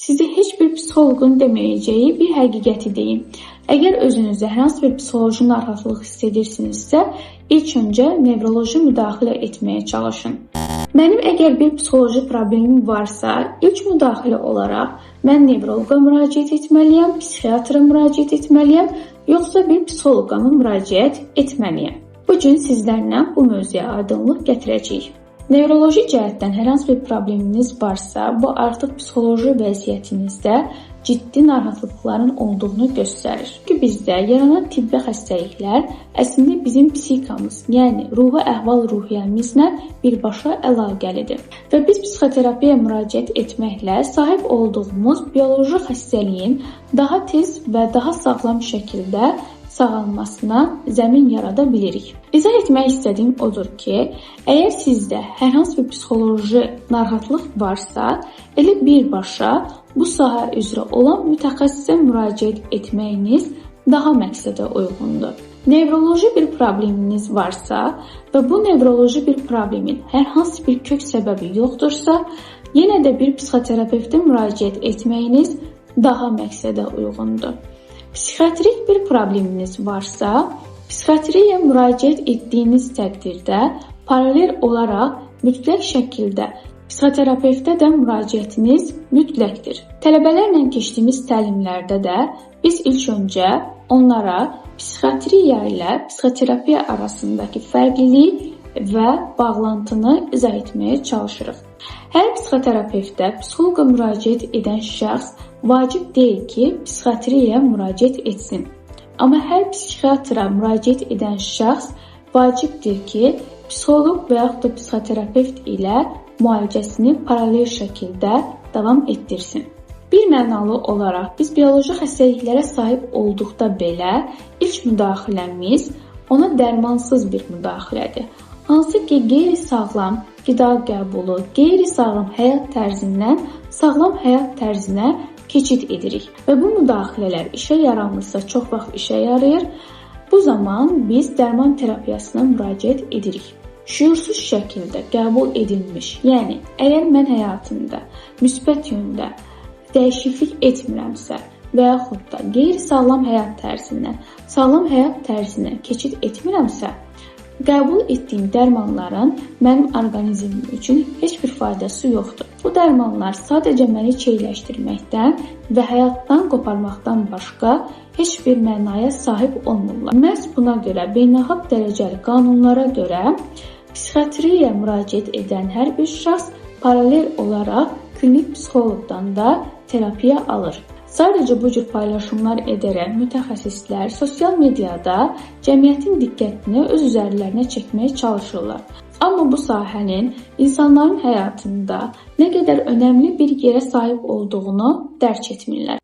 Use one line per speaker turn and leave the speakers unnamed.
Sizi heç bir psixoloqun deməyəcəyi bir həqiqəti deyim. Əgər özünüzdə hər hansı bir psixoloji narahatlıq hiss edirsinizsə, ilk öncə nevroloji müdaxilə etməyə çalışın. Mənim əgər bir psixoloji problemim varsa, ilk müdaxilə olaraq mən nevroloqa müraciət etməliyəm, psixiatra müraciət etməliyəm, yoxsa bir psixoloqa müraciət etməliyəm. Bu gün sizlərlə bu mövzuya aydınlıq gətirəcəyik. Nevroloji cəhətdən hər hansı bir probleminiz varsa, bu artıq psixoloji vəziyyətinizdə ciddi narahatlıqların olduğunu göstərir. Çünki bizdə yaranan tibbi xəstəliklər əslində bizim psixikamız, yəni ruhi əhval-ruhiyyəmizlə birbaşa əlaqəlidir. Və biz psixoterapiyaya müraciət etməklə sahib olduğumuz bioloji xəstəliyin daha tez və daha sağlam şəkildə sağalmasına zəmin yarada bilirik. İzah etmək istədiyim odur ki, əgər sizdə hər hansı bir psixoloji narahatlıq varsa, elə birbaşa bu sahə üzrə olan mütəxəssisə müraciət etməyiniz daha məqsədə uyğundur. Nevroloji bir probleminiz varsa və bu nevroloji bir problemin hər hansı bir kök səbəbi yoxdursa, yenə də bir psixoterapevtə müraciət etməyiniz daha məqsədə uyğundur. Psixiatrik bir probleminiz varsa, psixiatriyaya müraciət etdiyiniz təqdirdə paralel olaraq mütləq şəkildə psixoterapevtə də müraciətiniz mütləqdir. Tələbələrlə keçdiyimiz təlimlərdə də biz ilk öncə onlara psixiatriya ilə psixoterapiya arasındakı fərqlilik və bağlantını izah etməyə çalışırıq. Hər psixoterapevtə psixoloqa müraciət edən şəxs vacib deyil ki, psixiatriyaya müraciət etsin. Amma hər psixiatra müraciət edən şəxs vacibdir ki, psixoloq və yaxud da psixoterapevt ilə müalicəsini paralel şəkildə davam etdirsin. Bir mənalı olaraq biz bioloji xəstəliklərə sahib olduqda belə ilk müdaxiləmiz ona dərmansız bir müdaxilədir. Hansı ki, qeyri-sağlam qida qəbulu, qeyri-sağlam həyat tərzindən sağlam həyat tərzinə keçid edirik. Və bu müdaxilələr işə yaramırsa, çox vaxt işə yarayır. Bu zaman biz dərman terapiyasına müraciət edirik. Şüursuz şəkildə qəbul edilmiş, yəni əgər mən həyatımda müsbət yöndə dəyişiklik etmirəmsə və yaxud da qeyri-sağlam həyat tərzindən sağlam həyat tərzinə keçid etmirəmsə, qəbul etdiyim dərmanların mənim orqanizmim üçün heç bir faydası yoxdur. Bu dərmanlar sadəcə məni çeyləşdirməkdən və həyatdan qoparmaqdan başqa heç bir mənaya sahib olmurlar. Məhz buna görə beynəlxalq dərəcəli qanunlara görə psixiatriyaya müraciət edən hər bir şəxs paralel olaraq klinik psixoloqdan da terapiya alır. Sadəcə bu cür paylaşımlar edərək mütəxəssislər sosial mediada cəmiyyətin diqqətini öz üzərlərinə çəkməyə çalışırlar. Amma bu sahənin insanların həyatında nə qədər önəmli bir yerə sahib olduğunu dərk etmirlər.